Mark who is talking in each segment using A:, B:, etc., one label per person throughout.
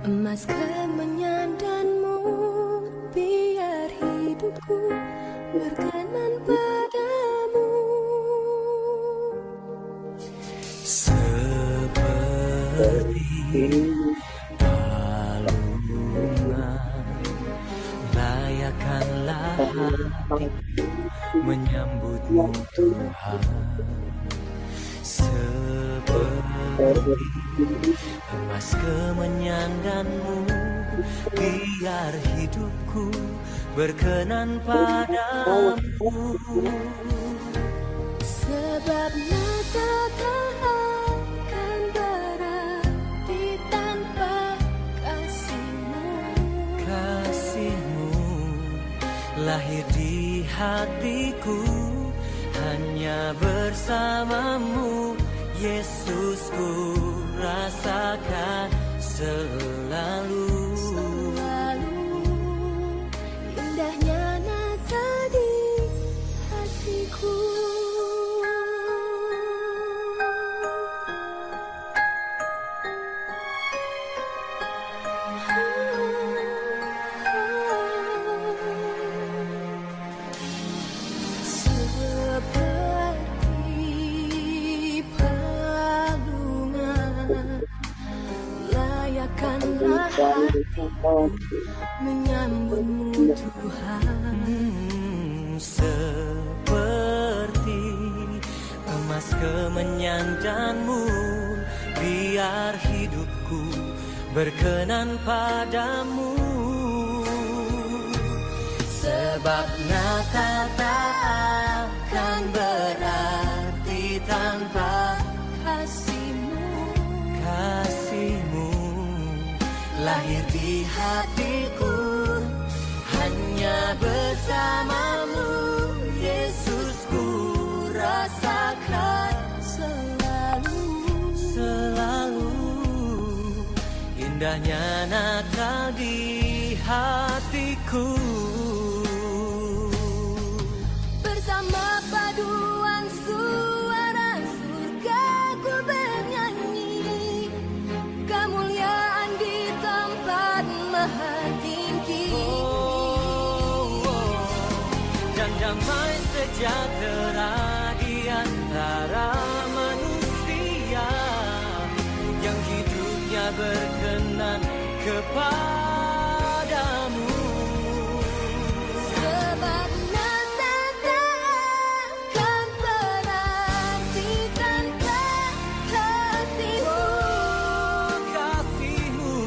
A: emas kemenyandanmu, biar hidupku berkenan padamu.
B: Seperti palungan layakkanlah hati menyambutmu Tuhan. Seperti emas kemenyanganmu, biar hidupku berkenan padamu.
A: Sebab Natal tak akan berarti tanpa kasih-Mu.
B: Kasih-Mu lahir di hatiku, hanya bersamamu Yesusku rasakan selalu.
A: Indahnya Natal di hatiku. Seperti palungan layakkanlah hatiku menyambutmu Tuhan.
B: Seperti emas kemenyanganmu, biar hidupku berkenan padamu. Sebab Natal tak akan berarti tanpa
A: kasih-Mu.
B: Kasih-Mu lahir di hatiku, hanya bersamamu Yesusku rasakan selalu. Indahnya Natal di hatiku.
A: Bersama paduan suara surga ku bernyanyi, kemuliaan di tempat maha tinggi.
B: Dan damai sejahtera di antara manusia yang hidupnya berkenan kepadamu.
A: Sebab Natal takkan berarti tanpa kasih-Mu.
B: Kasih-Mu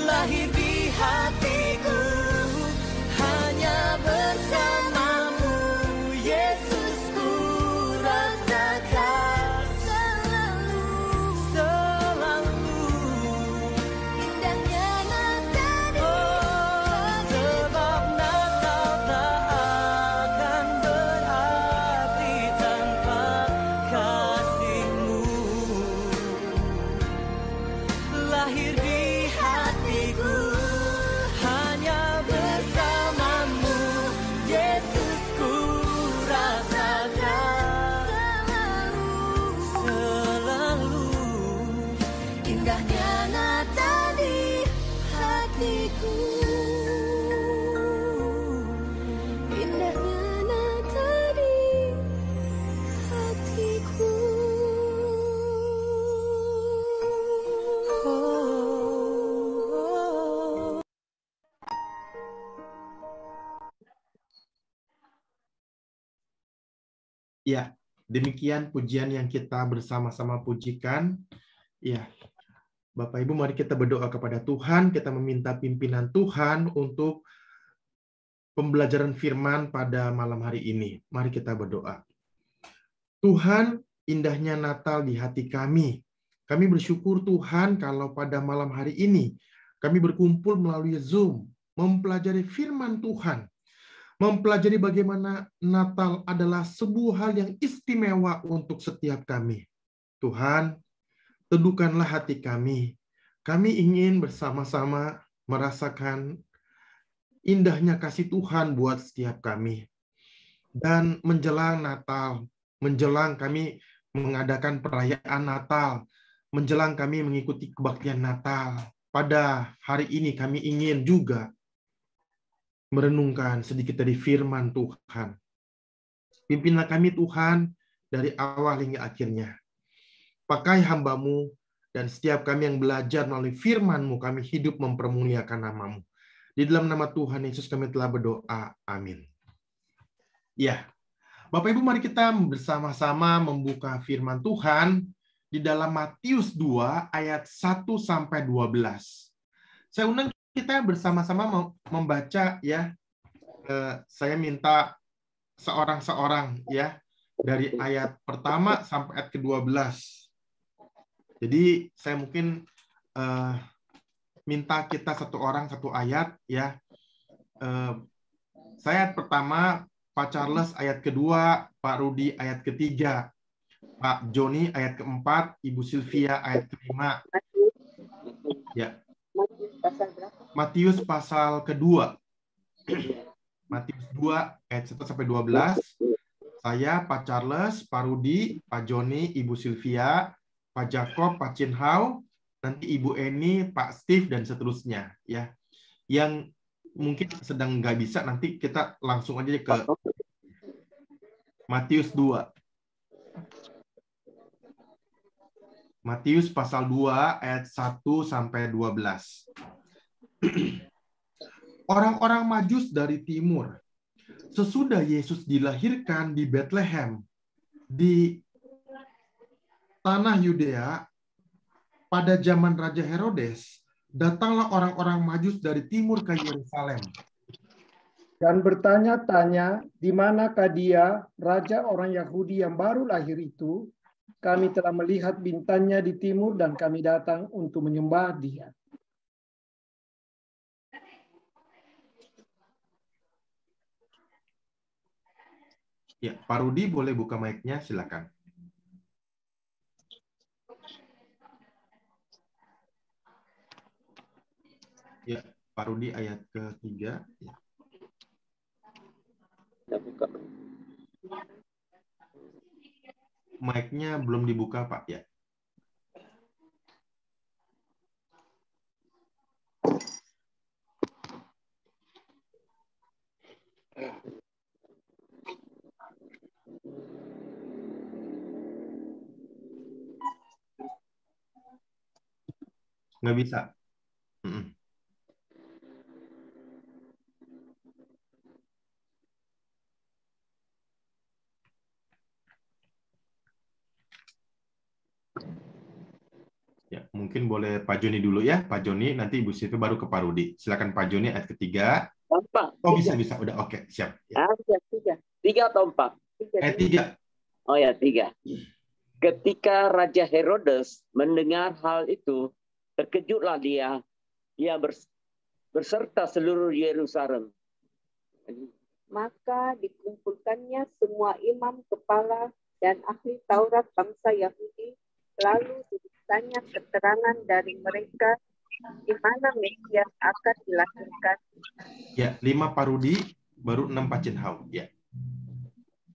B: lahir di hatiku, hanya bersamamu Yesusku rasakan selalu.
A: Indahnya Natal di
B: Sebab Natal tak akan berarti tanpa kasih-Mu lahir di hatiku, hanya bersamamu Yesusku rasakan selalu.
A: indahnya Natal di hatiku. Indahnya Natal di hatiku.
C: Ya, demikian pujian yang kita bersama-sama pujikan. Ya, Bapak Ibu, mari kita berdoa kepada Tuhan. Kita meminta pimpinan Tuhan untuk pembelajaran firman pada malam hari ini. Mari kita berdoa. Tuhan, indahnya Natal di hati kami. Kami bersyukur Tuhan kalau pada malam hari ini kami berkumpul melalui Zoom, mempelajari firman Tuhan. Mempelajari bagaimana Natal adalah sebuah hal yang istimewa untuk setiap kami. Tuhan, teduhkanlah hati kami. Kami ingin bersama-sama merasakan indahnya kasih Tuhan buat setiap kami. Dan menjelang Natal, menjelang kami mengadakan perayaan Natal, menjelang kami mengikuti kebaktian Natal, pada hari ini kami ingin juga merenungkan sedikit dari firman Tuhan. Pimpinlah kami Tuhan dari awal hingga akhirnya. Pakai hamba-Mu dan setiap kami yang belajar melalui firman-Mu, kami hidup mempermuliakan nama-Mu. Di dalam nama Tuhan Yesus kami telah berdoa. Amin. Ya, Bapak Ibu, mari kita bersama-sama membuka firman Tuhan di dalam Matius 2 ayat 1 sampai 12. Saya undang kita bersama-sama membaca ya. Saya minta seorang-seorang ya dari ayat pertama sampai ayat ke-12. Jadi saya mungkin minta kita satu orang satu ayat ya. Saya pertama Pak Charles ayat kedua, Pak Rudi ayat ketiga, Pak Joni ayat keempat, Ibu Sylvia ayat kelima. Ya. Matius pasal kedua. Matius 2 ayat 1 sampai 12. Saya, Pak Charles, Pak Rudi, Pak Joni, Ibu Sylvia, Pak Jacob, Pak Chin Hao, nanti Ibu Eni, Pak Steve, dan seterusnya. Ya. Yang mungkin sedang nggak bisa, nanti kita langsung aja ke Matius 2. Matius pasal 2 ayat 1 sampai 12. Orang-orang Majus dari timur, sesudah Yesus dilahirkan di Bethlehem, di tanah Yudea, pada zaman Raja Herodes, datanglah orang-orang Majus dari timur ke Yerusalem.
D: Dan bertanya-tanya, di manakah dia, raja orang Yahudi yang baru lahir itu? Kami telah melihat bintangnya di timur dan kami datang untuk menyembah dia.
C: Ya, Pak Rudi boleh buka mic-nya, silakan. Ya, Pak Rudi ayat ketiga. Ya. Mic-nya belum dibuka, Pak, ya. Nggak bisa. Ya, mungkin boleh Pak Joni dulu ya. Pak Joni, nanti Ibu Siti baru ke Pak Rudi. Silakan Pak Joni ayat ketiga.
E: Empat.
C: Oh, bisa. Udah, oke. Siap. Ya.
E: Tiga atau empat?
C: Ayat 3.
E: Oh ya, 3. Ketika Raja Herodes mendengar hal itu, terkejutlah dia. Dia berserta seluruh Yerusalem.
F: Maka dikumpulkannya semua imam kepala dan ahli Taurat bangsa Yahudi, lalu ditanya keterangan dari mereka di mana Mesias akan dilahirkan.
C: Ya, 5 Pak Rudi, baru 6 Pak Chin Hao. Ya.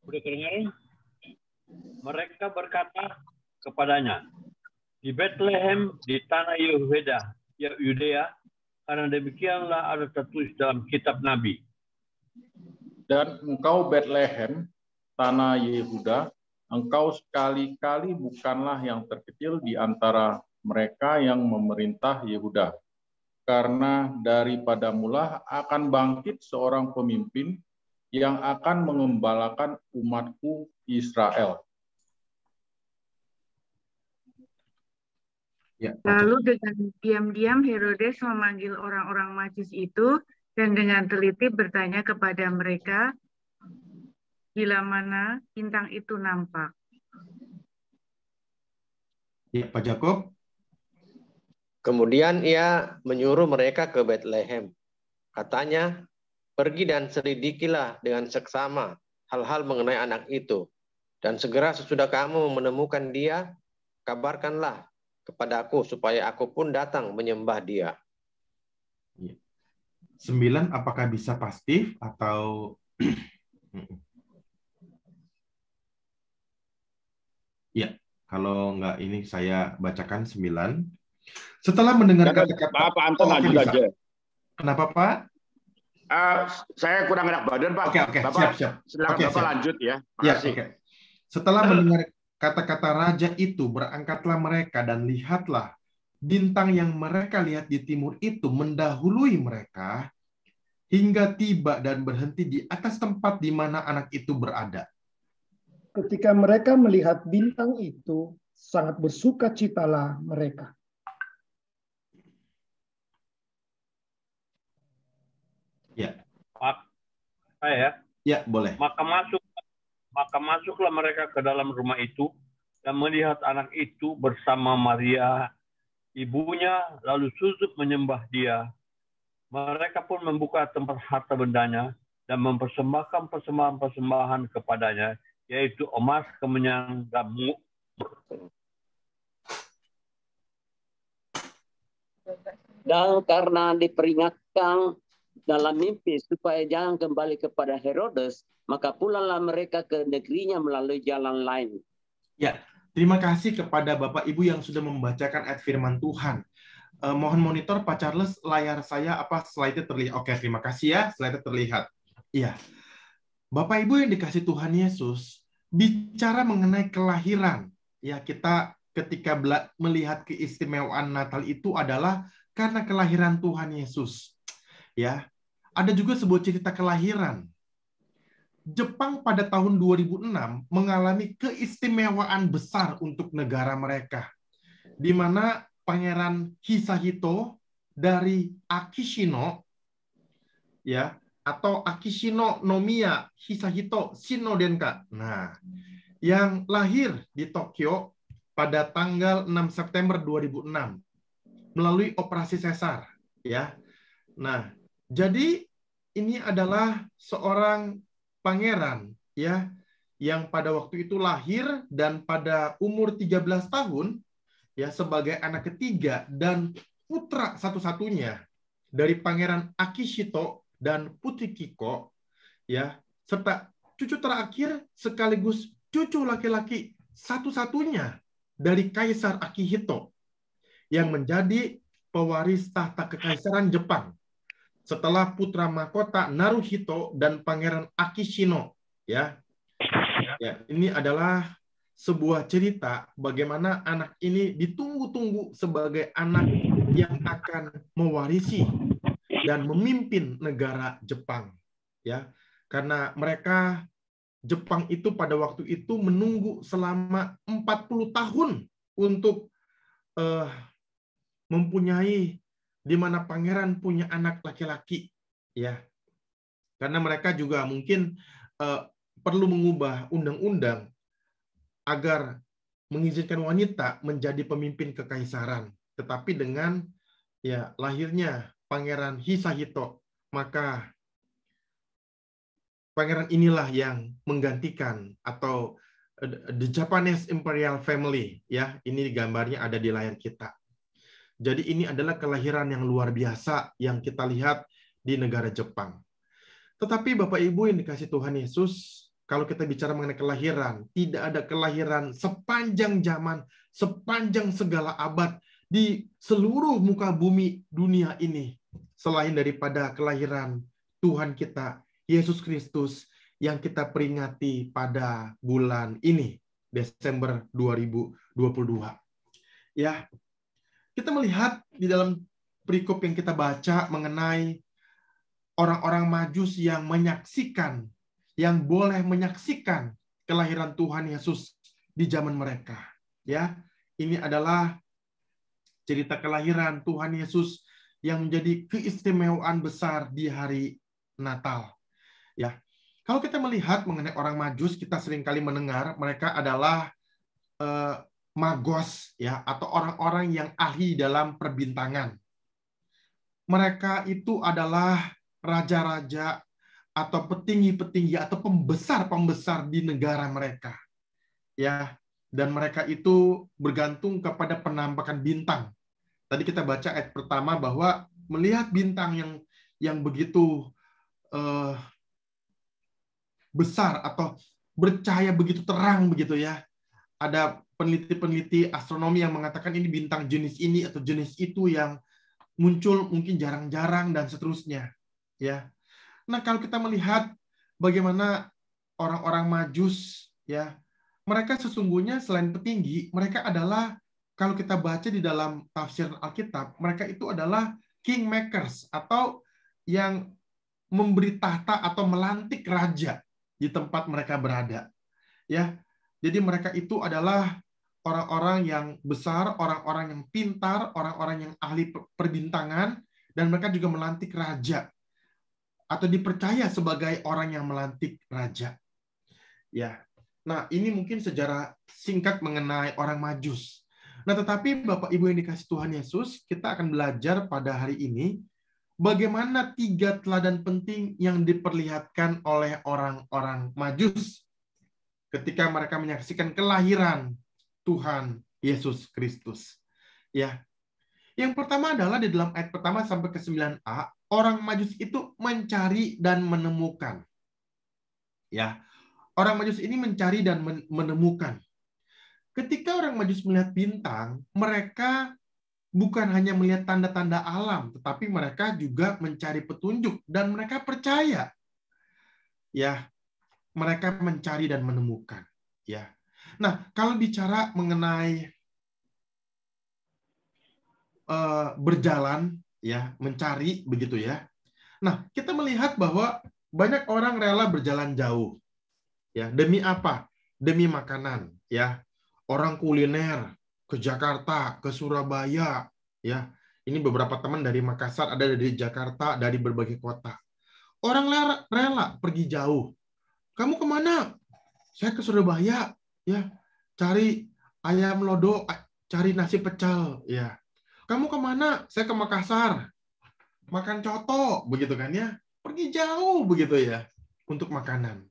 G: Udah kedengaran? Mereka berkata kepadanya, di Bethlehem di tanah Yudea, karena demikianlah ada tertulis dalam kitab Nabi.
H: Dan engkau Bethlehem, tanah Yehuda, engkau sekali-kali bukanlah yang terkecil di antara mereka yang memerintah Yehuda. Karena daripada mula akan bangkit seorang pemimpin yang akan mengembalakan umatku Israel.
C: Ya,
I: Lalu dengan diam-diam Herodes memanggil orang-orang Majus itu dan dengan teliti bertanya kepada mereka, bila mana bintang itu nampak.
C: Ya, Pak Jacob.
J: Kemudian ia menyuruh mereka ke Bethlehem. Katanya, pergi dan selidikilah dengan seksama hal-hal mengenai anak itu. Dan segera sesudah kamu menemukan dia, kabarkanlah kepada aku supaya aku pun datang menyembah dia.
C: 9 apakah bisa pasif atau ya, Kalau nggak ini saya bacakan 9. Setelah mendengar kata-kata...
K: Pak Anton lanjut
C: bisa.
K: aja.
C: Kenapa, Pak?
K: Saya kurang enak badan, Pak.
C: Oke,
K: Bapak,
C: siap.
K: silakan
C: Oke,
K: Bapak
C: siap.
K: lanjut ya.
C: Ya,
K: Makasih.
C: oke. Setelah mendengar kata-kata raja itu, berangkatlah mereka dan lihatlah bintang yang mereka lihat di timur itu mendahului mereka hingga tiba dan berhenti di atas tempat di mana anak itu berada.
D: Ketika mereka melihat bintang itu, sangat bersukacitalah mereka.
C: Ya.
G: Saya.
C: Ya, boleh.
G: Maka masuklah mereka ke dalam rumah itu dan melihat anak itu bersama Maria, ibunya, lalu sujud menyembah dia. Mereka pun membuka tempat harta bendanya dan mempersembahkan persembahan-persembahan kepadanya, yaitu emas, kemenyan, dan
E: Dan karena diperingatkan dalam mimpi supaya jangan kembali kepada Herodes, maka pulanglah mereka ke negerinya melalui jalan lain.
C: Ya, terima kasih kepada Bapak Ibu yang sudah membacakan ayat firman Tuhan. Mohon monitor Pak Charles, layar saya slide-nya terlihat. Oke, terima kasih ya, slide-nya terlihat. Iya. Bapak Ibu yang dikasih Tuhan Yesus, bicara mengenai kelahiran. Ya, kita ketika melihat keistimewaan Natal itu adalah karena kelahiran Tuhan Yesus. Ya. Ada juga sebuah cerita kelahiran. Jepang pada tahun 2006 mengalami keistimewaan besar untuk negara mereka, di mana Pangeran Hisahito dari Akishino, ya, atau Akishino Nomiya Hisahito Shinodenka, nah, yang lahir di Tokyo pada tanggal 6 September 2006 melalui operasi sesar, ya. Nah, jadi ini adalah seorang pangeran, ya, yang pada waktu itu lahir dan pada umur 13 tahun, ya, sebagai anak ketiga dan putra satu-satunya dari Pangeran Akishito dan Putri Kiko, ya, serta cucu terakhir sekaligus cucu laki-laki satu-satunya dari Kaisar Akihito yang menjadi pewaris tahta kekaisaran Jepang setelah putra mahkota Naruhito dan Pangeran Akishino, ya. Ya, ini adalah sebuah cerita bagaimana anak ini ditunggu-tunggu sebagai anak yang akan mewarisi dan memimpin negara Jepang, ya. Karena mereka Jepang itu pada waktu itu menunggu selama 40 tahun untuk mempunyai di mana pangeran punya anak laki-laki, ya. Karena mereka juga mungkin perlu mengubah undang-undang agar mengizinkan wanita menjadi pemimpin kekaisaran. Tetapi dengan ya lahirnya Pangeran Hisahito, maka pangeran inilah yang menggantikan atau the Japanese Imperial Family, ya. Ini gambarnya ada di layar kita. Jadi ini adalah kelahiran yang luar biasa yang kita lihat di negara Jepang. Tetapi Bapak Ibu yang dikasih Tuhan Yesus, kalau kita bicara mengenai kelahiran, tidak ada kelahiran sepanjang zaman, sepanjang segala abad di seluruh muka bumi dunia ini, selain daripada kelahiran Tuhan kita, Yesus Kristus, yang kita peringati pada bulan ini, Desember 2022. Ya, kita melihat di dalam perikop yang kita baca mengenai orang-orang Majus yang menyaksikan, yang boleh menyaksikan kelahiran Tuhan Yesus di zaman mereka. Ya, ini adalah cerita kelahiran Tuhan Yesus yang menjadi keistimewaan besar di hari Natal. Ya, kalau kita melihat mengenai orang Majus, kita seringkali mendengar mereka adalah magos, ya, atau orang-orang yang ahli dalam perbintangan. Mereka itu adalah raja-raja atau petinggi-petinggi atau pembesar-pembesar di negara mereka. Ya, dan mereka itu bergantung kepada penampakan bintang. Tadi kita baca ayat pertama bahwa melihat bintang yang begitu besar atau bercahaya begitu terang begitu, ya. Ada peneliti-peneliti astronomi yang mengatakan ini bintang jenis ini atau jenis itu yang muncul mungkin jarang-jarang dan seterusnya. Ya. Nah, kalau kita melihat bagaimana orang-orang Majus, ya, mereka sesungguhnya selain petinggi, mereka adalah, kalau kita baca di dalam tafsir Alkitab, mereka itu adalah kingmakers atau yang memberi tahta atau melantik raja di tempat mereka berada. Ya, jadi mereka itu adalah orang-orang yang besar, orang-orang yang pintar, orang-orang yang ahli perbintangan, dan mereka juga melantik raja atau dipercaya sebagai orang yang melantik raja. Ya. Nah, ini mungkin sejarah singkat mengenai orang Majus. Nah, tetapi Bapak Ibu yang dikasih Tuhan Yesus, kita akan belajar pada hari ini bagaimana 3 teladan penting yang diperlihatkan oleh orang-orang Majus ketika mereka menyaksikan kelahiran Tuhan Yesus Kristus. Ya. Yang pertama adalah di dalam ayat pertama sampai ke 9a, orang Majus itu mencari dan menemukan. Ya. Orang Majus ini mencari dan menemukan. Ketika orang Majus melihat bintang, mereka bukan hanya melihat tanda-tanda alam, tetapi mereka juga mencari petunjuk dan mereka percaya. Ya, mereka mencari dan menemukan. Ya. Nah, kalau bicara mengenai berjalan, ya, mencari begitu ya. Nah, kita melihat bahwa banyak orang rela berjalan jauh. Ya, demi apa? Demi makanan, ya. Orang kuliner ke Jakarta, ke Surabaya, ya. Ini beberapa teman dari Makassar, ada dari Jakarta, dari berbagai kota. Orang rela pergi jauh. Kamu kemana? Saya ke Surabaya, ya. Cari ayam lodo, cari nasi pecel, ya. Kamu kemana? Saya ke Makassar. Makan coto, begitu kan ya. Pergi jauh begitu ya untuk makanan.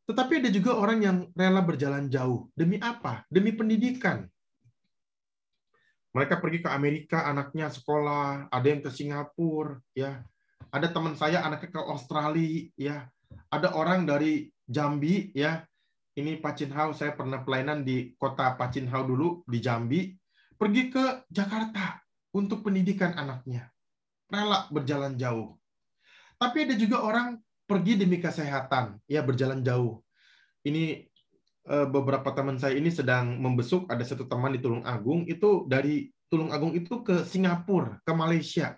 C: Tetapi ada juga orang yang rela berjalan jauh. Demi apa? Demi pendidikan. Mereka pergi ke Amerika, anaknya sekolah, ada yang ke Singapura, ya. Ada teman saya anaknya ke Australia, ya. Ada orang dari Jambi, ya. Ini Pacinhau, saya pernah pelayanan di kota Pacinhau dulu di Jambi, pergi ke Jakarta untuk pendidikan anaknya. Rela berjalan jauh. Tapi ada juga orang pergi demi kesehatan, ya, berjalan jauh. Ini beberapa teman saya ini sedang membesuk, ada satu teman di Tulung Agung, itu dari Tulung Agung itu ke Singapura, ke Malaysia.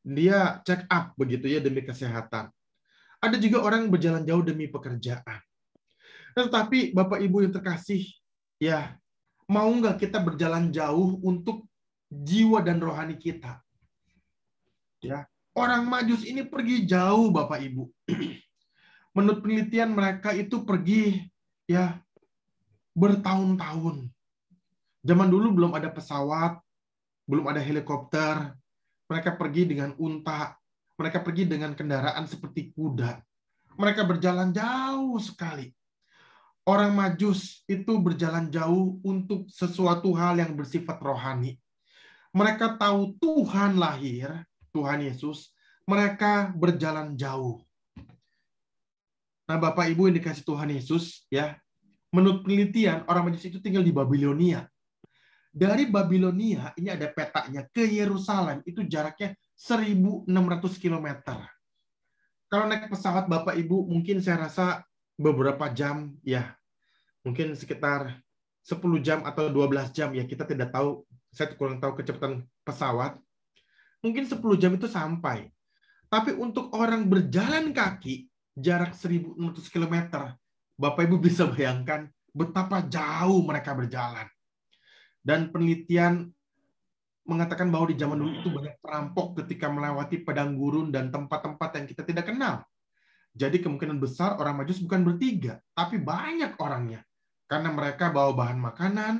C: Dia check up begitu ya demi kesehatan. Ada juga orang berjalan jauh demi pekerjaan. Tetapi Bapak Ibu yang terkasih, ya, mau nggak kita berjalan jauh untuk jiwa dan rohani kita? Ya, orang Majus ini pergi jauh, Bapak Ibu. Menurut penelitian mereka itu pergi, ya, bertahun-tahun. Zaman dulu belum ada pesawat, belum ada helikopter. Mereka pergi dengan unta. Mereka pergi dengan kendaraan seperti kuda. Mereka berjalan jauh sekali. Orang Majus itu berjalan jauh untuk sesuatu hal yang bersifat rohani. Mereka tahu Tuhan lahir, Tuhan Yesus. Mereka berjalan jauh. Nah, Bapak Ibu yang dikasih Tuhan Yesus, ya, menurut penelitian orang Majus itu tinggal di Babilonia. Dari Babilonia, ini ada petanya, ke Yerusalem itu jaraknya 1.600 km. Kalau naik pesawat Bapak Ibu, mungkin saya rasa beberapa jam, ya, mungkin sekitar 10 jam atau 12 jam, ya, kita tidak tahu, saya kurang tahu kecepatan pesawat. Mungkin 10 jam itu sampai. Tapi untuk orang berjalan kaki, jarak 1.600 km, Bapak Ibu bisa bayangkan betapa jauh mereka berjalan. Dan penelitian mengatakan bahwa di zaman dulu itu banyak perampok ketika melewati padang gurun dan tempat-tempat yang kita tidak kenal. Jadi kemungkinan besar orang Majus bukan bertiga, tapi banyak orangnya. Karena mereka bawa bahan makanan,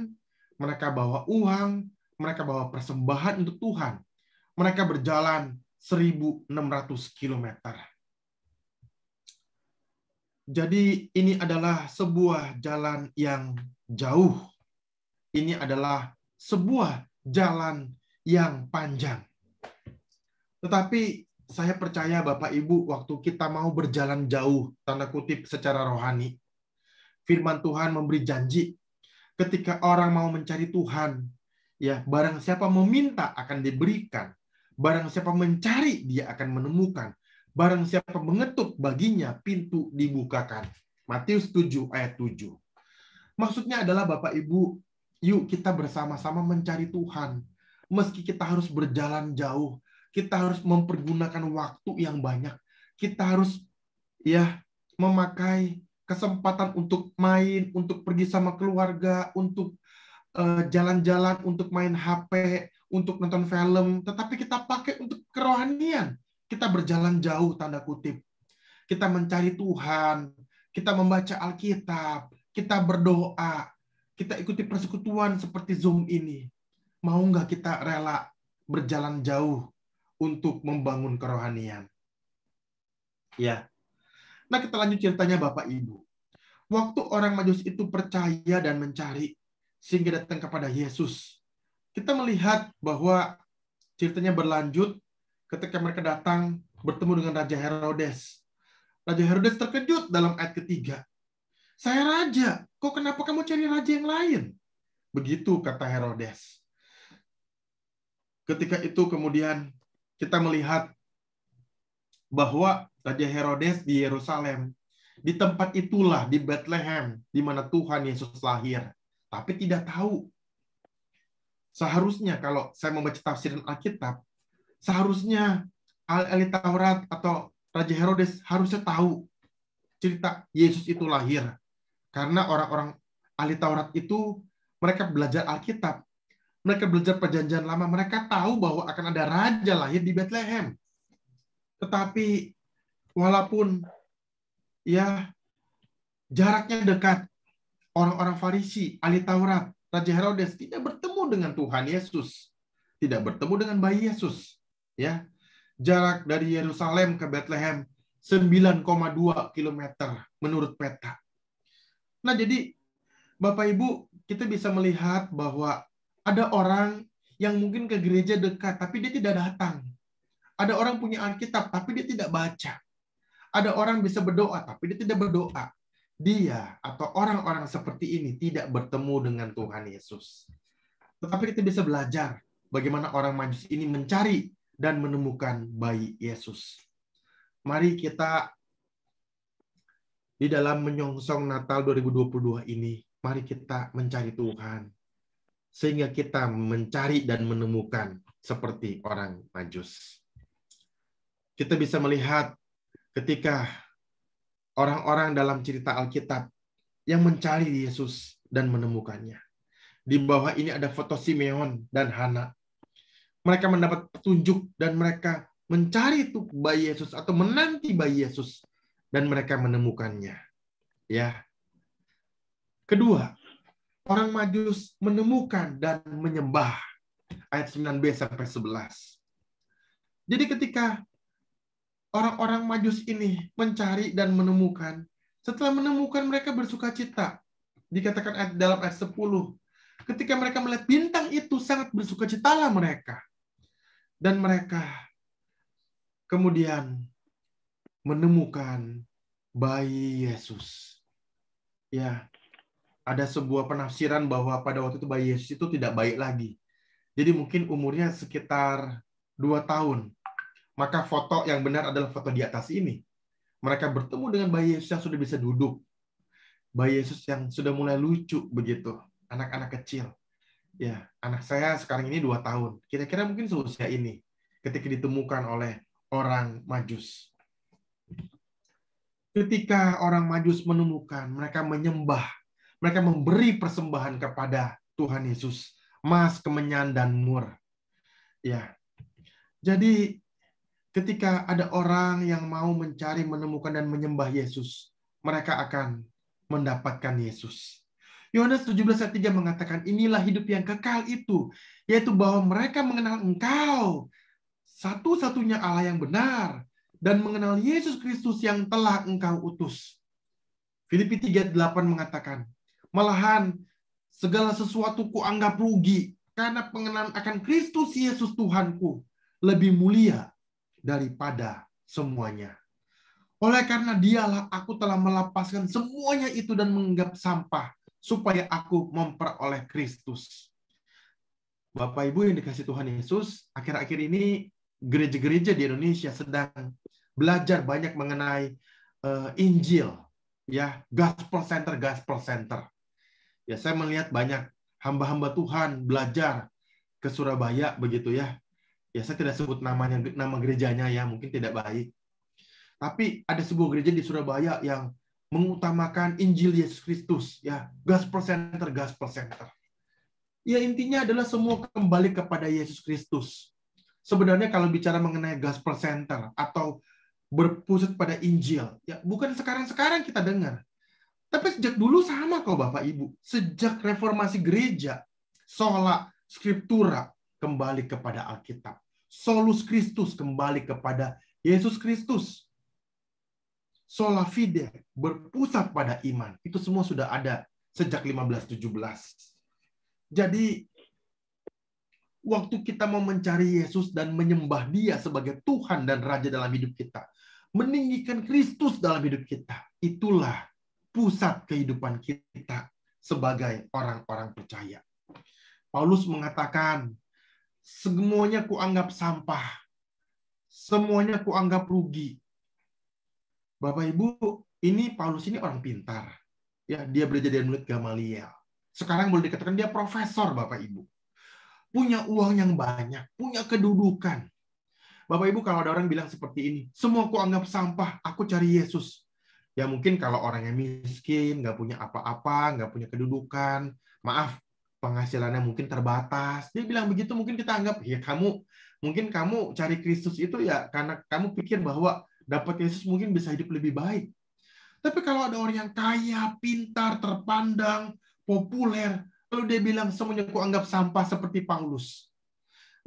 C: mereka bawa uang, mereka bawa persembahan untuk Tuhan. Mereka berjalan 1.600 km. Jadi ini adalah sebuah jalan yang jauh. Ini adalah sebuah jalan yang panjang. Tetapi saya percaya Bapak Ibu, waktu kita mau berjalan jauh, tanda kutip secara rohani, firman Tuhan memberi janji, Ketika orang mau mencari Tuhan, ya, barang siapa meminta akan diberikan. Barang siapa mencari, dia akan menemukan. Barang siapa mengetuk, baginya pintu dibukakan. Matius 7 ayat 7. Maksudnya adalah Bapak Ibu, yuk kita bersama-sama mencari Tuhan. Meski kita harus berjalan jauh, kita harus mempergunakan waktu yang banyak. Kita harus ya memakai kesempatan untuk main, untuk pergi sama keluarga, untuk jalan-jalan, untuk main HP, untuk nonton film, tetapi kita pakai untuk kerohanian. Kita berjalan jauh, tanda kutip. Kita mencari Tuhan, kita membaca Alkitab, kita berdoa, kita ikuti persekutuan seperti Zoom ini. Mau nggak kita rela berjalan jauh untuk membangun kerohanian? Ya. Nah, kita lanjut ceritanya Bapak Ibu. Waktu orang Majus itu percaya dan mencari, sehingga datang kepada Yesus. Kita melihat bahwa ceritanya berlanjut ketika mereka datang bertemu dengan Raja Herodes. Raja Herodes terkejut dalam ayat ketiga. Saya raja, kok kenapa kamu cari raja yang lain? Begitu kata Herodes. Ketika itu kemudian kita melihat bahwa Raja Herodes di Yerusalem, di tempat itulah, di Bethlehem, di mana Tuhan Yesus lahir. Tapi tidak tahu. Seharusnya kalau saya membaca tafsiran Alkitab, seharusnya ahli Taurat atau Raja Herodes harusnya tahu cerita Yesus itu lahir. Karena orang-orang ahli Taurat itu, mereka belajar Alkitab. Mereka belajar Perjanjian Lama. Mereka tahu bahwa akan ada raja lahir di Bethlehem. Tetapi walaupun ya jaraknya dekat, orang-orang Farisi, ahli Taurat, Raja Herodes tidak bertemu dengan Tuhan Yesus, tidak bertemu dengan bayi Yesus. Ya, jarak dari Yerusalem ke Bethlehem 9,2 km menurut peta. Nah, jadi Bapak Ibu, kita bisa melihat bahwa ada orang yang mungkin ke gereja dekat, tapi dia tidak datang. Ada orang punya Alkitab, tapi dia tidak baca. Ada orang bisa berdoa, tapi dia tidak berdoa. Dia atau orang-orang seperti ini tidak bertemu dengan Tuhan Yesus. Tetapi kita bisa belajar bagaimana orang Majus ini mencari dan menemukan bayi Yesus. Mari kita di dalam menyongsong Natal 2022 ini, mari kita mencari Tuhan. Sehingga kita mencari dan menemukan seperti orang Majus. Kita bisa melihat ketika orang-orang dalam cerita Alkitab yang mencari Yesus dan menemukannya. Di bawah ini ada foto Simeon dan Hana. Mereka mendapat petunjuk dan mereka mencari itu bayi Yesus atau menanti bayi Yesus dan mereka menemukannya. Ya. Kedua, orang Majus menemukan dan menyembah. Ayat 9b sampai 11. Jadi ketika orang-orang Majus ini mencari dan menemukan, setelah menemukan mereka bersukacita. Dikatakan dalam ayat 10, ketika mereka melihat bintang itu sangat bersukacitalah mereka. Dan mereka kemudian menemukan bayi Yesus. Ya, ada sebuah penafsiran bahwa pada waktu itu bayi Yesus itu tidak baik lagi. Jadi mungkin umurnya sekitar 2 tahun. Maka foto yang benar adalah foto di atas ini. Mereka bertemu dengan bayi Yesus yang sudah bisa duduk. Bayi Yesus yang sudah mulai lucu begitu. Anak-anak kecil. Ya, anak saya sekarang ini 2 tahun. Kira-kira mungkin seusia ini. Ketika ditemukan oleh orang Majus. Ketika orang Majus menemukan, mereka menyembah. Mereka memberi persembahan kepada Tuhan Yesus. Emas, kemenyan, dan mur. Ya. Jadi, ketika ada orang yang mau mencari, menemukan, dan menyembah Yesus, mereka akan mendapatkan Yesus. Yohanes 17 ayat 3 mengatakan, inilah hidup yang kekal itu, yaitu bahwa mereka mengenal Engkau, satu-satunya Allah yang benar, dan mengenal Yesus Kristus yang telah Engkau utus. Filipi 3:8 mengatakan, malahan segala sesuatu kuanggap rugi, karena pengenalan akan Kristus Yesus Tuhanku lebih mulia daripada semuanya. Oleh karena dialah aku telah melepaskan semuanya itu dan menganggap sampah supaya aku memperoleh Kristus. Bapak Ibu yang dikasih Tuhan Yesus, akhir-akhir ini gereja-gereja di Indonesia sedang belajar banyak mengenai Injil, ya, gospel center. Ya, saya melihat banyak hamba-hamba Tuhan belajar ke Surabaya begitu ya. Ya, saya tidak sebut nama gerejanya ya, mungkin tidak baik. Tapi ada sebuah gereja di Surabaya yang mengutamakan Injil Yesus Kristus, ya, gospel center. Ya, intinya adalah semua kembali kepada Yesus Kristus. Sebenarnya kalau bicara mengenai gospel center atau berpusat pada Injil, ya bukan sekarang-sekarang kita dengar. Tapi sejak dulu sama kok Bapak Ibu. Sejak reformasi gereja, sola scriptura kembali kepada Alkitab. Solus Christus kembali kepada Yesus Kristus. Sola fide berpusat pada iman. Itu semua sudah ada sejak 1517. Jadi waktu kita mau mencari Yesus dan menyembah Dia sebagai Tuhan dan Raja dalam hidup kita, meninggikan Kristus dalam hidup kita, itulah pusat kehidupan kita sebagai orang-orang percaya. Paulus mengatakan, semuanya kuanggap sampah, semuanya kuanggap rugi. Bapak Ibu, ini Paulus ini orang pintar. Ya, dia belajar dari murid Gamaliel. Sekarang boleh dikatakan dia profesor, Bapak Ibu. Punya uang yang banyak, punya kedudukan. Bapak Ibu, kalau ada orang bilang seperti ini, semua aku anggap sampah, aku cari Yesus. Ya mungkin kalau orang yang miskin, nggak punya apa-apa, nggak punya kedudukan, maaf, penghasilannya mungkin terbatas. Dia bilang begitu, mungkin kita anggap, ya mungkin kamu cari Kristus itu ya karena kamu pikir bahwa dapat Yesus mungkin bisa hidup lebih baik. Tapi kalau ada orang yang kaya, pintar, terpandang, populer, lalu dia bilang semuanya aku anggap sampah seperti Paulus.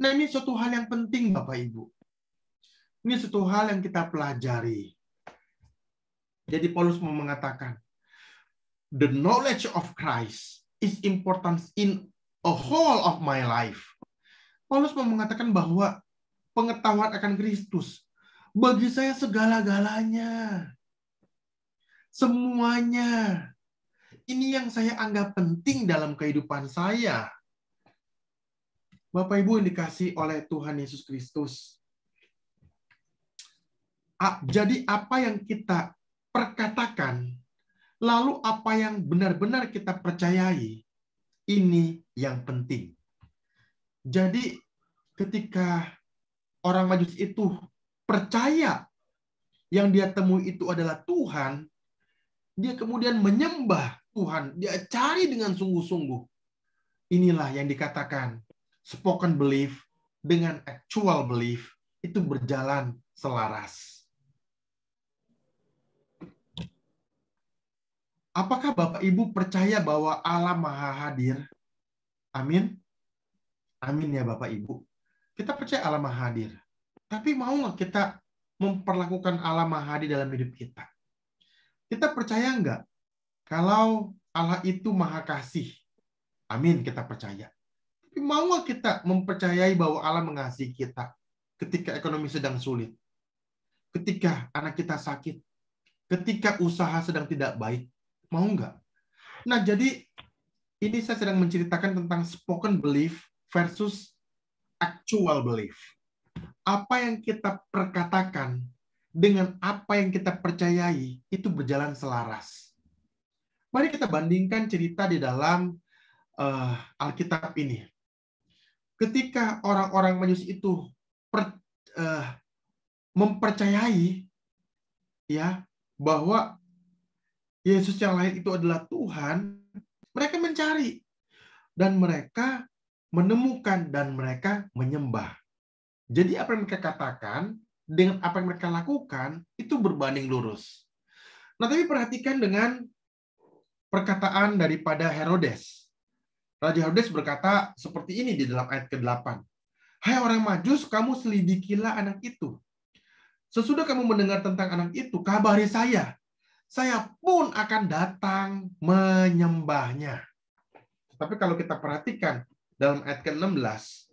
C: Nah, ini suatu hal yang penting Bapak Ibu. Ini suatu hal yang kita pelajari. Jadi Paulus mau mengatakan, the knowledge of Christ is important in a whole of my life. Paulus mau mengatakan bahwa pengetahuan akan Kristus bagi saya segala-galanya. Semuanya. Ini yang saya anggap penting dalam kehidupan saya. Bapak Ibu yang dikasih oleh Tuhan Yesus Kristus. Jadi apa yang kita perkatakan, lalu apa yang benar-benar kita percayai, ini yang penting. Jadi ketika orang Majus itu percaya yang dia temui itu adalah Tuhan, dia kemudian menyembah Tuhan, dia cari dengan sungguh-sungguh. Inilah yang dikatakan spoken belief dengan actual belief itu berjalan selaras. Apakah Bapak Ibu percaya bahwa Allah Maha Hadir? Amin. Amin ya Bapak Ibu. Kita percaya Allah Maha Hadir. Tapi mau nggak kita memperlakukan Allah Maha Hadir dalam hidup kita? Kita percaya nggak kalau Allah itu Maha Kasih? Amin, kita percaya. Tapi mau nggak kita mempercayai bahwa Allah mengasihi kita ketika ekonomi sedang sulit, ketika anak kita sakit, ketika usaha sedang tidak baik? Mau nggak? Nah, jadi ini saya sedang menceritakan tentang spoken belief versus actual belief. Apa yang kita perkatakan dengan apa yang kita percayai itu berjalan selaras. Mari kita bandingkan cerita di dalam Alkitab ini. Ketika orang-orang Majus itu mempercayai ya bahwa Yesus yang lahir itu adalah Tuhan, mereka mencari dan mereka menemukan dan mereka menyembah. Jadi apa yang mereka katakan dengan apa yang mereka lakukan itu berbanding lurus. Nah, tapi perhatikan dengan perkataan daripada Herodes. Raja Herodes berkata seperti ini di dalam ayat ke-8. Hai orang Majus, kamu selidikilah anak itu. Sesudah kamu mendengar tentang anak itu, kabari saya. Saya pun akan datang menyembahnya. Tapi kalau kita perhatikan dalam ayat ke-16,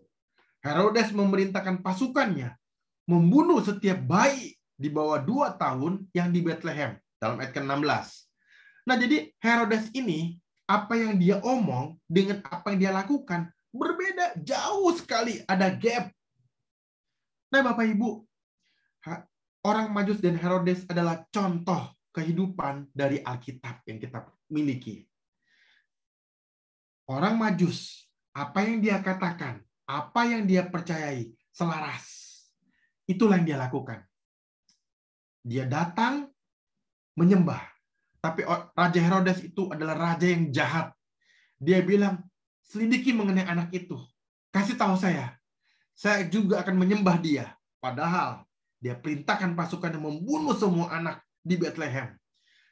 C: Herodes memerintahkan pasukannya membunuh setiap bayi di bawah 2 tahun yang di Bethlehem dalam ayat ke-16. Nah, jadi Herodes ini apa yang dia omong dengan apa yang dia lakukan berbeda jauh sekali, ada gap. Nah, Bapak Ibu, orang Majus dan Herodes adalah contoh kehidupan dari Alkitab yang kita miliki. Orang Majus, apa yang dia katakan, apa yang dia percayai, selaras. Itulah yang dia lakukan. Dia datang menyembah. Tapi Raja Herodes itu adalah raja yang jahat. Dia bilang, selidiki mengenai anak itu. Kasih tahu saya juga akan menyembah dia. Padahal dia perintahkan pasukan yang membunuh semua anak di Bethlehem.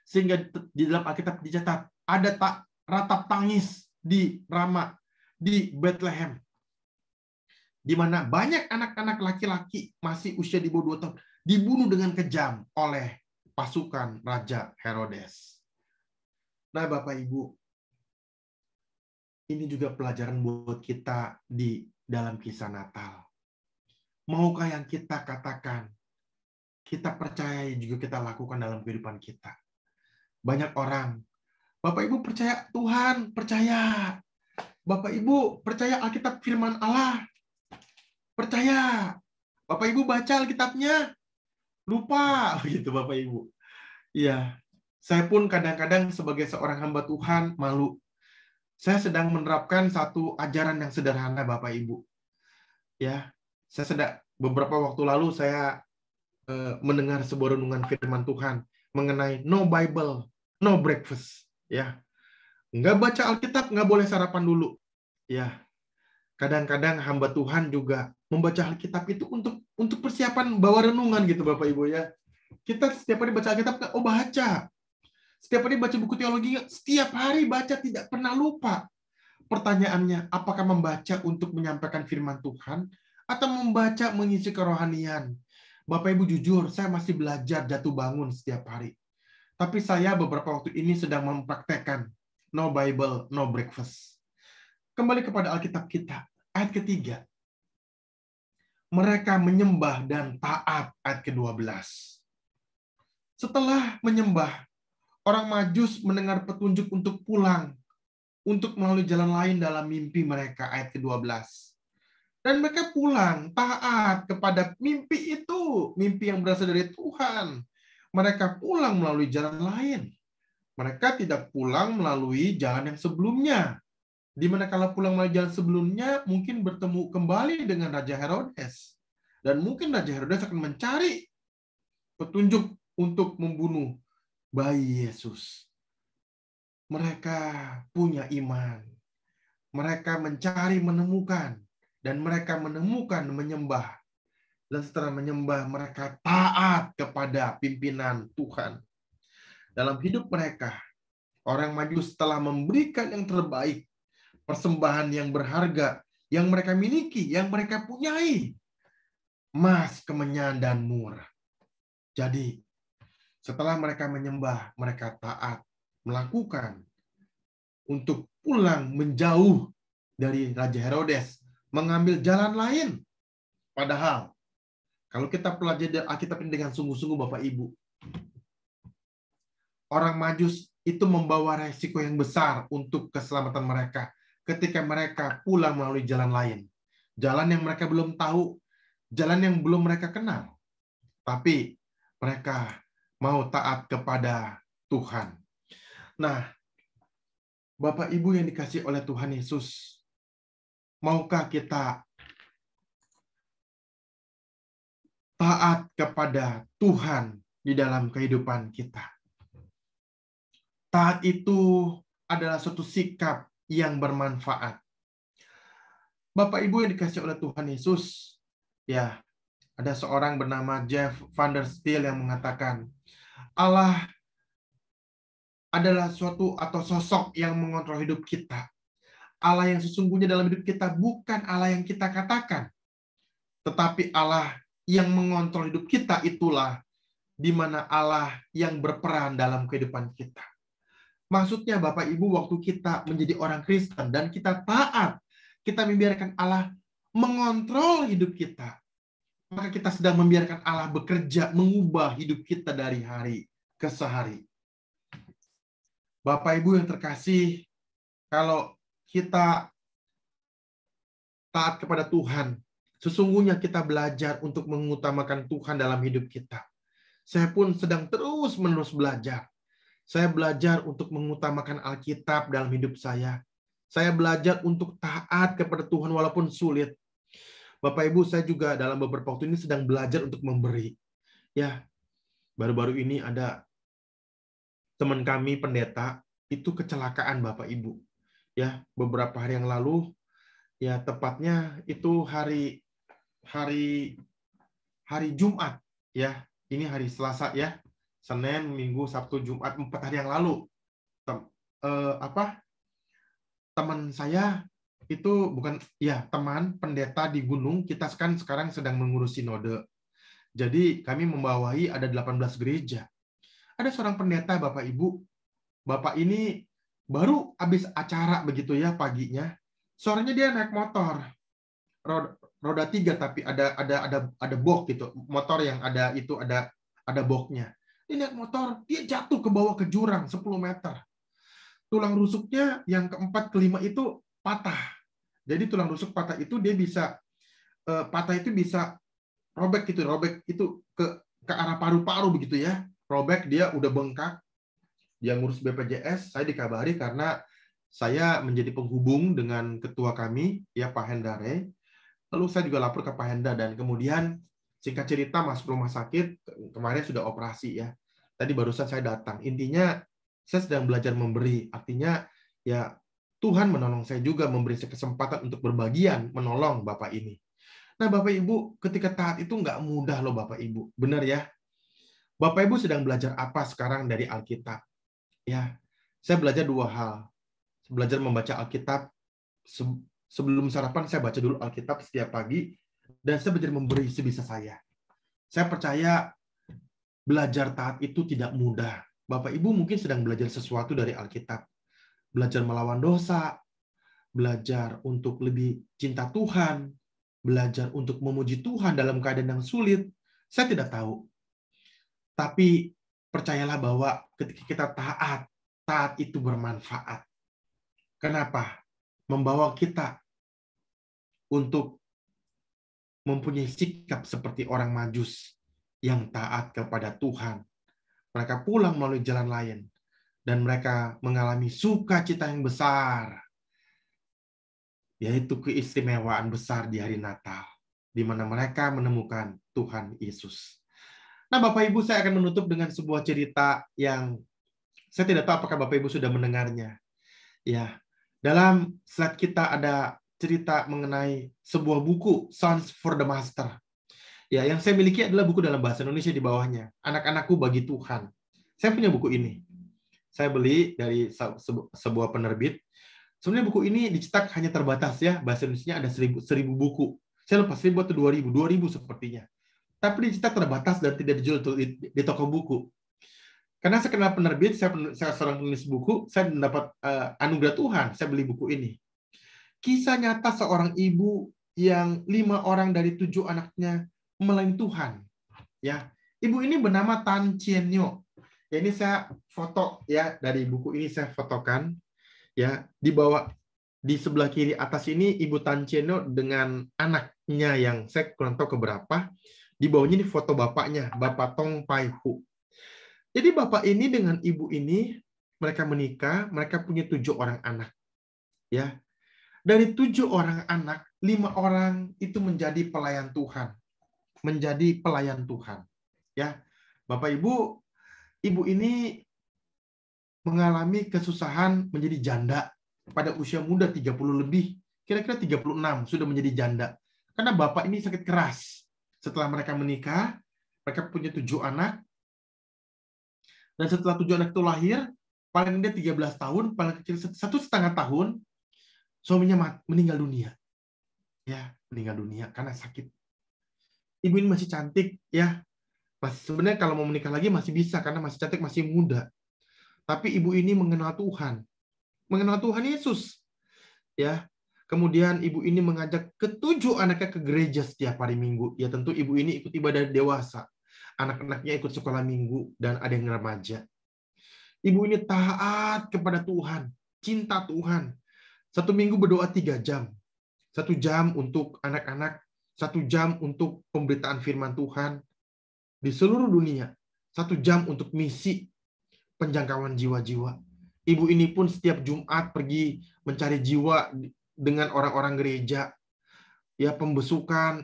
C: Sehingga di dalam Alkitab dicatat, ada ratap tangis di Rama, di Bethlehem. Di mana banyak anak-anak laki-laki masih usia di bawah 2 tahun dibunuh dengan kejam oleh pasukan Raja Herodes. Nah, Bapak Ibu, ini juga pelajaran buat kita di dalam kisah Natal. Maukah yang kita katakan, kita percaya juga kita lakukan dalam kehidupan kita? Banyak orang, Bapak Ibu percaya Tuhan, percaya. Bapak Ibu percaya Alkitab firman Allah, percaya. Bapak Ibu baca Alkitabnya, lupa. Begitu Bapak Ibu. Iya, saya pun kadang-kadang sebagai seorang hamba Tuhan malu. Saya sedang menerapkan satu ajaran yang sederhana, Bapak Ibu. Ya, beberapa waktu lalu saya mendengar sebuah renungan firman Tuhan mengenai no Bible, no breakfast. Ya, nggak baca Alkitab, nggak boleh sarapan dulu. Ya, kadang-kadang hamba Tuhan juga membaca Alkitab itu untuk persiapan bawa renungan gitu, Bapak Ibu ya. Kita setiap hari baca Alkitab, oh baca. Setiap hari baca buku teologi, setiap hari baca, tidak pernah lupa. Pertanyaannya, apakah membaca untuk menyampaikan firman Tuhan atau membaca mengisi kerohanian? Bapak Ibu jujur, saya masih belajar jatuh bangun setiap hari. Tapi saya beberapa waktu ini sedang mempraktekkan no Bible, no breakfast. Kembali kepada Alkitab kita, ayat ketiga. Mereka menyembah dan taat, ayat ke-12. Setelah menyembah, orang Majus mendengar petunjuk untuk pulang, untuk melalui jalan lain dalam mimpi mereka, ayat ke-12. Dan mereka pulang, taat kepada mimpi itu, mimpi yang berasal dari Tuhan. Mereka pulang melalui jalan lain. Mereka tidak pulang melalui jalan yang sebelumnya. Di mana kalau pulang melalui jalan sebelumnya, mungkin bertemu kembali dengan Raja Herodes. Dan mungkin Raja Herodes akan mencari petunjuk untuk membunuh bayi Yesus. Mereka punya iman. Mereka mencari, menemukan. Dan mereka menemukan, menyembah. Dan setelah menyembah, mereka taat kepada pimpinan Tuhan. Dalam hidup mereka, orang Majus telah memberikan yang terbaik, persembahan yang berharga, yang mereka miliki, yang mereka punyai. Emas, kemenyan, dan mur. Jadi, setelah mereka menyembah, mereka taat, melakukan untuk pulang menjauh dari Raja Herodes, mengambil jalan lain. Padahal, kalau kita pelajari Alkitab ini dengan sungguh-sungguh, Bapak Ibu, orang Majus itu membawa resiko yang besar untuk keselamatan mereka ketika mereka pulang melalui jalan lain. Jalan yang mereka belum tahu, jalan yang belum mereka kenal. Tapi mereka mau taat kepada Tuhan. Nah, Bapak Ibu yang dikasihi oleh Tuhan Yesus, maukah kita taat kepada Tuhan di dalam kehidupan kita? Taat itu adalah suatu sikap yang bermanfaat. Bapak Ibu yang dikasihi oleh Tuhan Yesus, ya, ada seorang bernama Jeff Van der Steel yang mengatakan, Allah adalah suatu atau sosok yang mengontrol hidup kita. Allah yang sesungguhnya dalam hidup kita bukan Allah yang kita katakan, tetapi Allah yang mengontrol hidup kita, itulah di mana Allah yang berperan dalam kehidupan kita. Maksudnya Bapak Ibu, waktu kita menjadi orang Kristen dan kita taat, kita membiarkan Allah mengontrol hidup kita, maka kita sedang membiarkan Allah bekerja, mengubah hidup kita dari hari ke hari. Bapak Ibu yang terkasih, kalau kita taat kepada Tuhan, sesungguhnya kita belajar untuk mengutamakan Tuhan dalam hidup kita. Saya pun sedang terus-menerus belajar. Saya belajar untuk mengutamakan Alkitab dalam hidup saya. Saya belajar untuk taat kepada Tuhan walaupun sulit. Bapak Ibu, saya juga dalam beberapa waktu ini sedang belajar untuk memberi. Ya, baru-baru ini ada teman kami pendeta itu kecelakaan Bapak Ibu. Ya, beberapa hari yang lalu, ya tepatnya itu hari Jumat, ya. Ini hari Selasa ya. Senin, Minggu, Sabtu, Jumat, 4 hari yang lalu. Teman saya itu bukan teman pendeta di gunung, kita kan sekarang sedang mengurus sinode. Jadi kami membawahi ada 18 gereja. Ada seorang pendeta Bapak Ibu. Bapak ini baru habis acara begitu ya paginya. Sorenya dia naik motor. Roda 3 tapi ada box gitu. Motor yang ada itu ada boxnya. Dia naik motor, dia jatuh ke bawah ke jurang 10 meter. Tulang rusuknya yang keempat kelima itu patah. Jadi tulang rusuk patah itu dia bisa robek itu ke arah paru-paru begitu ya. Robek, dia udah bengkak. Dia ngurus BPJS, saya dikabari karena saya menjadi penghubung dengan ketua kami ya Pak Hendare. Lalu saya juga lapor ke Pak Henda dan kemudian singkat cerita masuk rumah sakit, kemarin sudah operasi ya. Tadi barusan saya datang. Intinya saya sedang belajar memberi. Artinya ya Tuhan menolong saya juga, memberi saya kesempatan untuk berbagian menolong Bapak ini. Nah Bapak Ibu, ketika taat itu nggak mudah loh Bapak Ibu. Benar ya? Bapak Ibu sedang belajar apa sekarang dari Alkitab? Ya, saya belajar 2 hal. Belajar membaca Alkitab. Sebelum sarapan saya baca dulu Alkitab setiap pagi. Dan saya belajar memberi sebisa saya. Saya percaya belajar taat itu tidak mudah. Bapak Ibu mungkin sedang belajar sesuatu dari Alkitab. Belajar melawan dosa, belajar untuk lebih cinta Tuhan, belajar untuk memuji Tuhan dalam keadaan yang sulit. Saya tidak tahu. Tapi percayalah bahwa ketika kita taat itu bermanfaat. Kenapa? Membawa kita untuk mempunyai sikap seperti orang Majus yang taat kepada Tuhan. Mereka pulang melalui jalan lain dan mereka mengalami sukacita yang besar, yaitu keistimewaan besar di hari Natal, di mana mereka menemukan Tuhan Yesus. Nah, Bapak Ibu, saya akan menutup dengan sebuah cerita yang saya tidak tahu apakah Bapak Ibu sudah mendengarnya. Ya, dalam slide kita ada cerita mengenai sebuah buku, Sons for the Master. Ya, yang saya miliki adalah buku dalam bahasa Indonesia di bawahnya, Anak-anakku bagi Tuhan. Saya punya buku ini. Saya beli dari sebuah penerbit. Sebenarnya buku ini dicetak hanya terbatas ya, bahasa Indonesia ada 1000 buku. Saya lupa 1000 atau 2000 sepertinya. Tapi dicetak terbatas dan tidak dijual di toko buku. Karena saya kenal penerbit, saya seorang penulis buku, saya mendapat anugerah Tuhan, saya beli buku ini. Kisah nyata seorang ibu yang 5 orang dari 7 anaknya melayani Tuhan. Ya, ibu ini bernama Tan Chien Nyo. Ya, ini saya foto ya dari buku ini saya fotokan. Ya, di bawah di sebelah kiri atas ini Ibu Tan Chien Nyo dengan anaknya yang saya kurang tahu keberapa. Di bawahnya ini foto bapaknya, Bapak Tong Pai Hu. Jadi bapak ini dengan ibu ini mereka menikah, mereka punya 7 orang anak. Ya. Dari 7 orang anak, 5 orang itu menjadi pelayan Tuhan. Menjadi pelayan Tuhan. Ya. Bapak Ibu, ibu ini mengalami kesusahan menjadi janda pada usia muda 30 lebih, kira-kira 36 sudah menjadi janda. Karena bapak ini sakit keras. Setelah mereka menikah, mereka punya 7 anak. Dan setelah 7 anak itu lahir, paling dia 13 tahun, paling kecil 1,5 tahun, suaminya meninggal dunia. Ya, meninggal dunia karena sakit. Ibu ini masih cantik, ya. Sebenarnya kalau mau menikah lagi masih bisa karena masih cantik, masih muda. Tapi ibu ini mengenal Tuhan. Mengenal Tuhan Yesus. Ya. Kemudian ibu ini mengajak ke-7 anaknya ke gereja setiap hari Minggu. Ya tentu ibu ini ikut ibadah dewasa. Anak-anaknya ikut sekolah minggu dan ada yang remaja. Ibu ini taat kepada Tuhan, cinta Tuhan. Satu minggu berdoa 3 jam. 1 jam untuk anak-anak, 1 jam untuk pemberitaan firman Tuhan di seluruh dunia, 1 jam untuk misi penjangkauan jiwa-jiwa. Ibu ini pun setiap Jumat pergi mencari jiwa dengan orang-orang gereja, ya, pembesukan,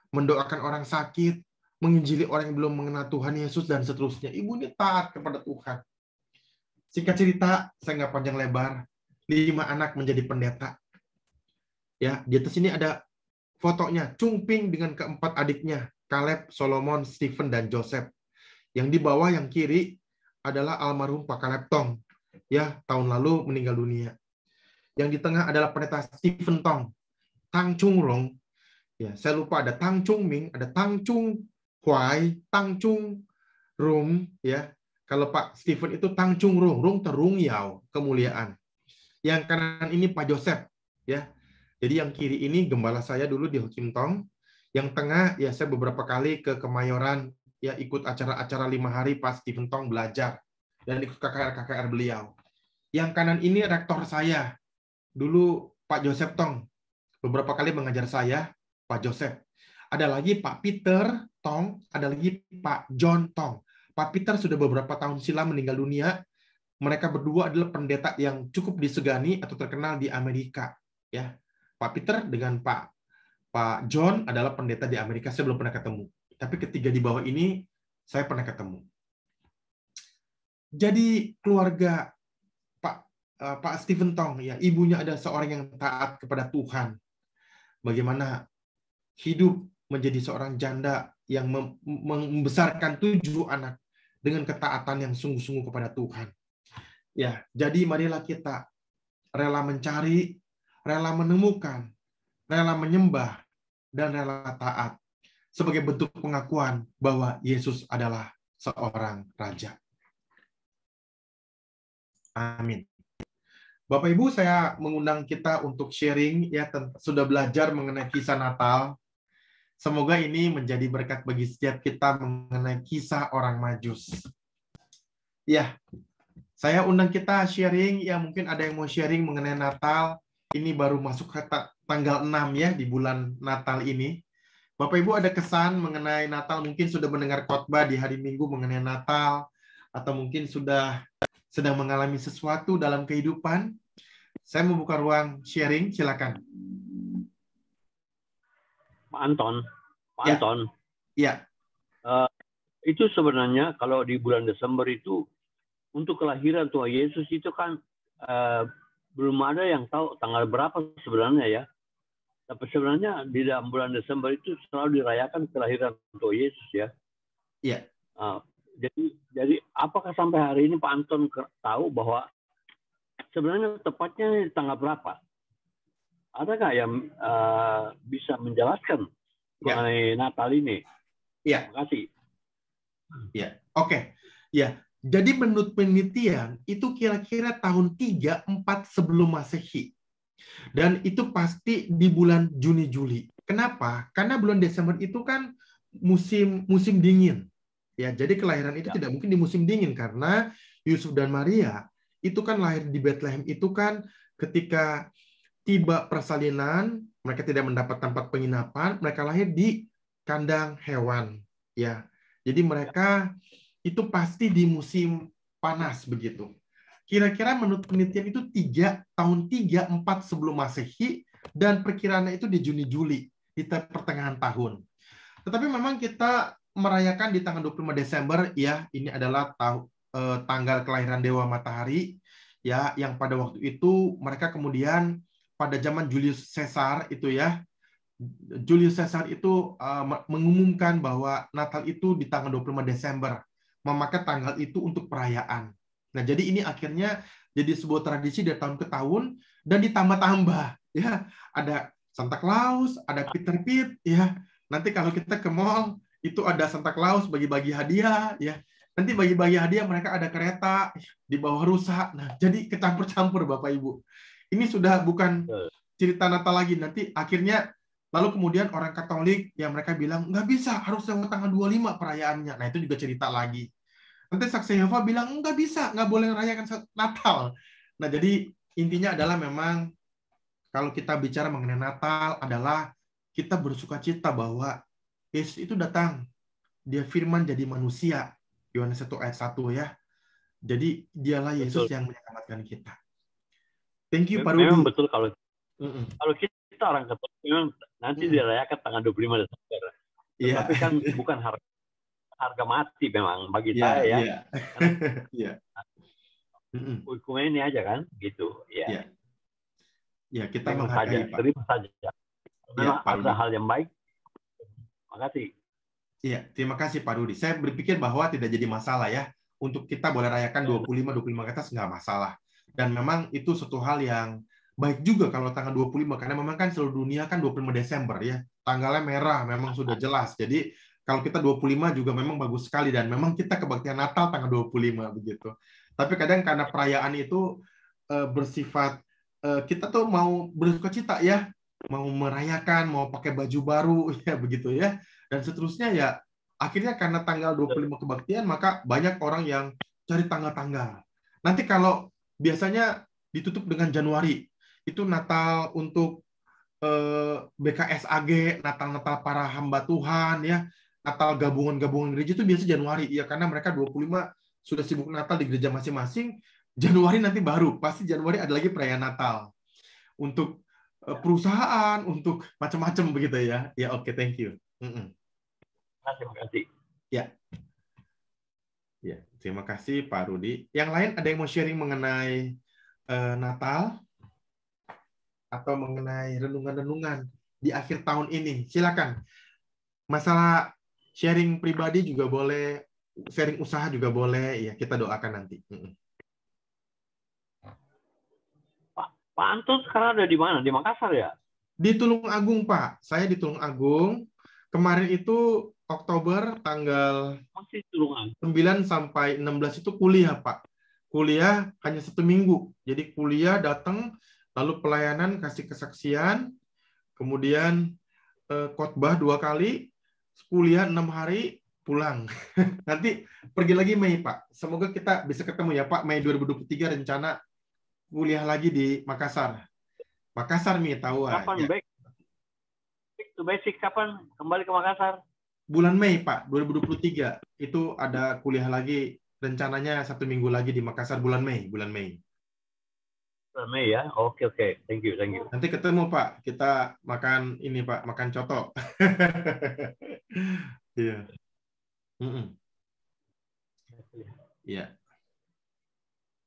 C: mendoakan orang sakit, menginjili orang yang belum mengenal Tuhan Yesus, dan seterusnya. Ibu ini taat kepada Tuhan. Singkat cerita, saya nggak panjang lebar, 5 anak menjadi pendeta. Ya, di atas ini ada fotonya, Cungping dengan keempat adiknya, Caleb, Solomon, Stephen, dan Joseph. Yang di bawah yang kiri adalah almarhum Pak Caleb Tong. Ya, tahun lalu meninggal dunia. Yang di tengah adalah pendeta Stephen Tong. Tang Chung Rong. Ya, saya lupa ada Tang Chung Ming, ada Tang Chung Huai, Tang Chung Rung. Ya, kalau Pak Stephen itu Tang Chung Rung, Rung terung yao, kemuliaan. Yang kanan ini Pak Joseph. Ya, jadi yang kiri ini gembala saya dulu di Ho Kim Tong. Yang tengah, ya saya beberapa kali ke Kemayoran, ya ikut acara-acara 5 hari Pak Stephen Tong belajar. Dan ikut KKR-KKR beliau. Yang kanan ini rektor saya. Dulu Pak Joseph Tong. Beberapa kali mengajar saya, Pak Joseph. Ada lagi Pak Peter Tong, ada lagi Pak John Tong. Pak Peter sudah beberapa tahun silam meninggal dunia. Mereka berdua adalah pendeta yang cukup disegani atau terkenal di Amerika. Ya, Pak Peter dengan Pak John adalah pendeta di Amerika. Saya belum pernah ketemu. Tapi ketiga di bawah ini saya pernah ketemu. Jadi keluarga Pak Stephen Tong, ya, ibunya adalah seorang yang taat kepada Tuhan. Bagaimana hidup menjadi seorang janda yang membesarkan 7 anak dengan ketaatan yang sungguh-sungguh kepada Tuhan. Ya, jadi marilah kita rela mencari, rela menemukan, rela menyembah, dan rela taat sebagai bentuk pengakuan bahwa Yesus adalah seorang raja. Amin. Bapak Ibu, saya mengundang kita untuk sharing, ya, sudah belajar mengenai kisah Natal. Semoga ini menjadi berkat bagi setiap kita mengenai kisah orang Majus. Ya, saya undang kita sharing, ya, mungkin ada yang mau sharing mengenai Natal. Ini baru masuk ke tanggal 6 ya di bulan Natal ini. Bapak Ibu ada kesan mengenai Natal, mungkin sudah mendengar khotbah di hari Minggu mengenai Natal, atau mungkin sudah sedang mengalami sesuatu dalam kehidupan. Saya membuka ruang sharing, silakan.
G: Pak Anton.
C: Ya.
G: Itu sebenarnya kalau di bulan Desember itu untuk kelahiran Tuhan Yesus itu kan belum ada yang tahu tanggal berapa sebenarnya ya. Tapi sebenarnya di dalam bulan Desember itu selalu dirayakan kelahiran Tuhan Yesus ya.
C: Iya.
G: Jadi apakah sampai hari ini Pak Anton tahu bahwa sebenarnya tepatnya di tanggal berapa? Ada nggak yang bisa menjelaskan mengenai Natal ini?
C: Iya.
G: Terima kasih.
C: Ya, oke. Ya, jadi menurut penelitian itu kira-kira tahun 3-4 sebelum Masehi. Dan itu pasti di bulan Juni-Juli. Kenapa? Karena bulan Desember itu kan musim dingin. Ya, jadi kelahiran itu tidak mungkin di musim dingin karena Yusuf dan Maria itu kan lahir di Bethlehem itu kan ketika tiba persalinan, mereka tidak mendapat tempat penginapan, mereka lahir di kandang hewan. Ya, jadi mereka itu pasti di musim panas begitu. Kira-kira menurut penelitian itu tahun 3-4 sebelum Masehi dan perkiraannya itu di Juni-Juli di pertengahan tahun. Tetapi memang kita merayakan di tanggal 25 Desember ya, ini adalah tanggal kelahiran Dewa Matahari ya, yang pada waktu itu mereka kemudian pada zaman Julius Caesar itu ya, Julius Caesar itu mengumumkan bahwa Natal itu di tanggal 25 Desember, memakai tanggal itu untuk perayaan. Nah, jadi ini akhirnya jadi sebuah tradisi dari tahun ke tahun dan ditambah-tambah ya, ada Santa Claus, ada Peter Pit ya. Nanti kalau kita ke mall itu ada Santa Claus bagi-bagi hadiah ya. Nanti bagi-bagi hadiah mereka ada kereta di bawah rusa. Nah, jadi kecampur-campur Bapak Ibu. Ini sudah bukan cerita Natal lagi. Nanti akhirnya lalu kemudian orang Katolik yang mereka bilang nggak bisa, harus lewat tanggal 25 perayaannya. Nah, itu juga cerita lagi. Nanti Saksi Yehova bilang nggak bisa, nggak boleh merayakan Natal. Nah, jadi intinya adalah memang kalau kita bicara mengenai Natal adalah kita bersukacita bahwa Yesus itu datang. Dia firman jadi manusia. Yohanes 1 ayat 1 ya. Jadi dialah Yesus yang menyelamatkan kita. Thank you, Pak Rudi.
G: Memang betul kalau kita orang Katolik memang nanti dirayakan tanggal 25 Desember. Tapi kan bukan harga mati memang bagi saya ya.
C: Iya.
G: Hukumnya ini aja kan, gitu. Ya.
C: Ya, kita
G: terima
C: menghargai,
G: saja,
C: Pak.
G: terima saja. Memang ada hal yang baik. Terima kasih.
C: Iya, terima kasih Pak Rudi. Saya berpikir bahwa tidak jadi masalah ya. Untuk kita boleh rayakan 25 ke atas nggak masalah. Dan memang itu suatu hal yang baik juga kalau tanggal 25 karena memang kan seluruh dunia kan 25 Desember ya. Tanggalnya merah memang sudah jelas. Jadi kalau kita 25 juga memang bagus sekali dan memang kita kebaktian Natal tanggal 25 begitu. Tapi kadang karena perayaan itu bersifat kita tuh mau bersukacita ya, mau merayakan, mau pakai baju baru ya begitu ya. Dan seterusnya ya akhirnya karena tanggal 25 kebaktian maka banyak orang yang cari tanggal-tanggal. Nanti kalau biasanya ditutup dengan Januari, itu Natal untuk BKSAG, Natal-Natal para hamba Tuhan ya, Natal gabungan-gabungan gereja itu biasa Januari ya karena mereka 25 sudah sibuk Natal di gereja masing-masing. Januari nanti baru, pasti Januari ada lagi perayaan Natal. Untuk perusahaan, untuk macam-macam begitu ya. Ya oke, thank you.
G: Terima kasih.
C: Ya. Ya, terima kasih Pak Rudi. Yang lain ada yang mau sharing mengenai Natal atau mengenai renungan-renungan di akhir tahun ini? Silakan. Masalah sharing pribadi juga boleh, sharing usaha juga boleh. Ya, kita doakan nanti.
G: Pak Anton sekarang ada di mana? Di Makassar ya?
C: Di Tulung Agung, Pak. Saya di Tulung Agung. Kemarin itu Oktober tanggal 9 sampai 16 itu kuliah, Pak. Kuliah hanya 1 minggu. Jadi kuliah datang, lalu pelayanan kasih kesaksian, kemudian khotbah 2 kali, kuliah 6 hari, pulang. Nanti pergi lagi Mei, Pak. Semoga kita bisa ketemu ya, Pak. Mei 2023 rencana kuliah lagi di Makassar. Makassar, Mi, tahu
G: kapan
C: ya.
G: Back to basic kapan kembali ke Makassar?
C: Bulan Mei, Pak, 2023. Itu ada kuliah lagi, rencananya 1 minggu lagi di Makassar bulan Mei.
G: Bulan Mei ya? Oke. Thank you.
C: Nanti ketemu, Pak. Kita makan ini, Pak, makan coto. Iya. Iya.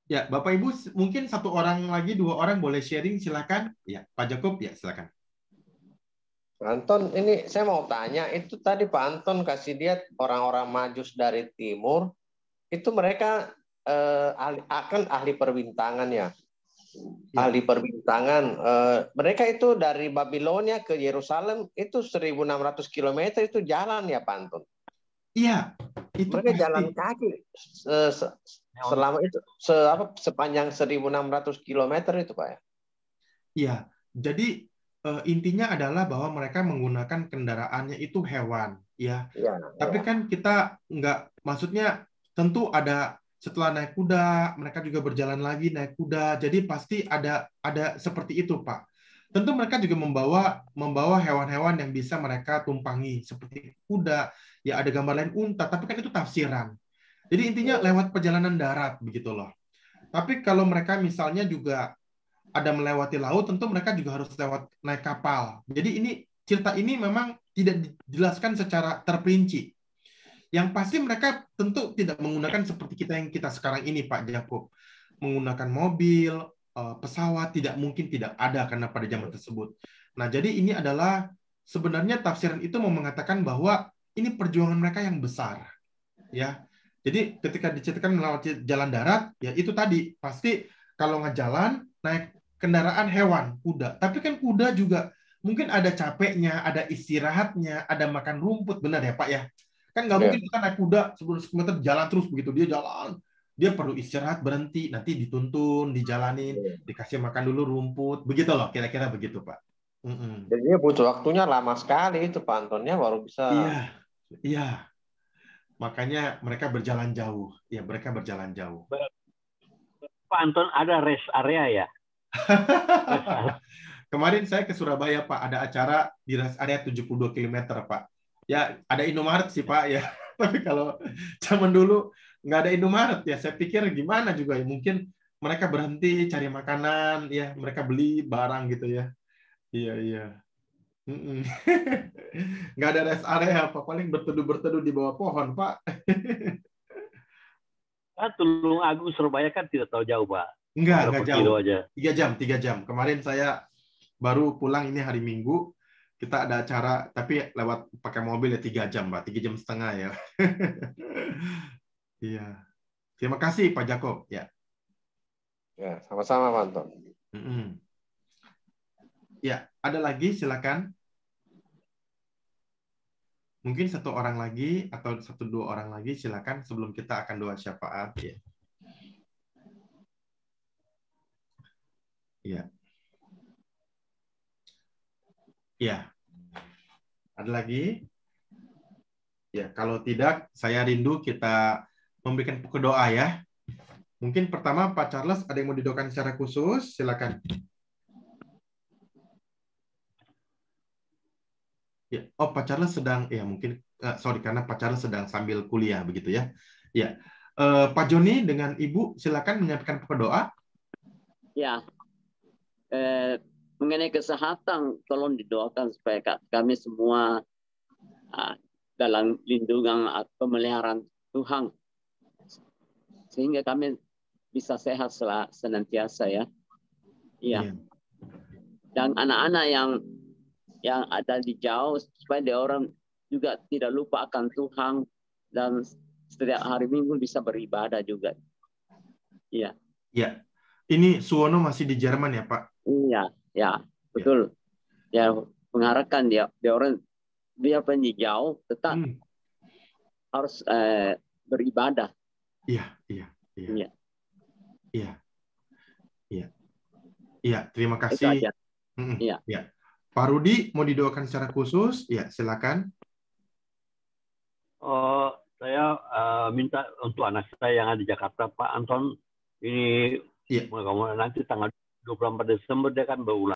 C: Ya, Bapak Ibu, mungkin 1 orang lagi, 2 orang boleh sharing, silakan. Ya, Pak Jakob, ya, silakan.
J: Pak Anton, ini saya mau tanya, itu tadi Pak Anton kasih lihat orang-orang Majus dari timur, itu mereka ahli perbintangan ya. Ahli perbintangan. Mereka itu dari Babilonia ke Yerusalem, itu 1.600 km itu jalan ya Pak Anton?
C: Iya, itu
J: mereka
C: pasti.
J: Jalan kaki selama itu sepanjang 1.600 km itu Pak ya?
C: Iya, jadi intinya adalah bahwa mereka menggunakan kendaraannya itu hewan, ya. Tapi kan kita nggak, maksudnya tentu ada setelah naik kuda, mereka juga berjalan lagi naik kuda. Jadi pasti ada seperti itu, Pak. Tentu mereka juga membawa hewan-hewan yang bisa mereka tumpangi seperti kuda. Ya ada gambar lain unta, tapi kan itu tafsiran. Jadi intinya lewat perjalanan darat begitu loh. Tapi kalau mereka misalnya juga ada melewati laut, tentu mereka juga harus lewat naik kapal. Jadi cerita ini memang tidak dijelaskan secara terperinci. Yang pasti mereka tentu tidak menggunakan seperti yang kita sekarang ini, Pak Jakob. Menggunakan mobil, pesawat, tidak mungkin, tidak ada karena pada zaman tersebut. Nah, jadi ini adalah sebenarnya tafsiran itu mau mengatakan bahwa ini perjuangan mereka yang besar. Ya. Jadi ketika diceritakan melewati jalan darat, ya itu tadi, pasti kalau nggak jalan, naik kendaraan hewan, kuda. Tapi kan kuda juga mungkin ada capeknya, ada istirahatnya, ada makan rumput, benar ya Pak ya? Kan nggak mungkin kita naik kuda 10 km jalan terus begitu, dia jalan. Dia perlu istirahat, berhenti, nanti dituntun, dijalanin, dikasih makan dulu rumput, begitu loh, kira-kira begitu Pak.
J: Jadi dia butuh waktunya lama sekali itu Pak Antonnya baru bisa.
C: Iya. Makanya mereka berjalan jauh. Ya, mereka berjalan jauh.
G: Pak Anton ada rest area ya?
C: Kemarin saya ke Surabaya, Pak, ada acara di rest area 72 km, Pak. Ya, ada Indomaret sih, Pak, ya. Tapi kalau zaman dulu nggak ada Indomaret, ya saya pikir gimana juga ya. Mungkin mereka berhenti cari makanan, ya mereka beli barang gitu ya. Iya, iya. Mm-mm. Nggak ada rest area, Pak. Paling berteduh-berteduh di bawah pohon, Pak.
G: Tulung Agung Surabaya kan tidak tahu jauh, Pak.
C: Enggak
G: Berapa
C: jauh.
G: kilo aja.
C: 3 jam. Kemarin saya baru pulang, ini hari Minggu. Kita ada acara, tapi lewat pakai mobil ya 3 jam, Pak. 3 jam setengah ya. Iya. Terima kasih, Pak Jakob. Ya.
J: Ya, sama-sama, Pak Anton.
C: Ya, ada lagi, silakan. Mungkin 1 orang lagi atau 1-2 orang lagi, silakan sebelum kita akan doa syafaat. Ya. Ya. Ya. Ada lagi? Ya, kalau tidak, saya rindu kita memberikan pokok doa ya. Mungkin pertama Pak Charles ada yang mau didoakan secara khusus, silakan. Ya, oh Pak Charles sedang, ya mungkin, sorry karena Pak Charles sedang sambil kuliah begitu ya. Ya, Pak Joni dengan Ibu silakan menyampaikan pokok doa.
E: Ya, mengenai kesehatan, tolong didoakan supaya kami semua dalam lindungan atau pemeliharaan Tuhan, sehingga kami bisa sehat senantiasa ya. Iya. Dan anak-anak yang ada di jauh, supaya dia orang juga tidak lupa akan Tuhan dan setiap hari Minggu bisa beribadah juga. Iya.
C: Ya. Ini Suwono masih di Jerman ya, Pak?
E: Iya, ya, betul. Ya, mengharapkan dia orang biarpun di jauh tetap harus beribadah.
C: Iya. Terima kasih.
E: Iya.
C: Ya. Pak Rudi mau didoakan secara khusus? Ya, silakan.
G: Saya minta untuk anak saya yang ada di Jakarta, Pak Anton, ini nanti tanggal 24 Desember dia kan berulang.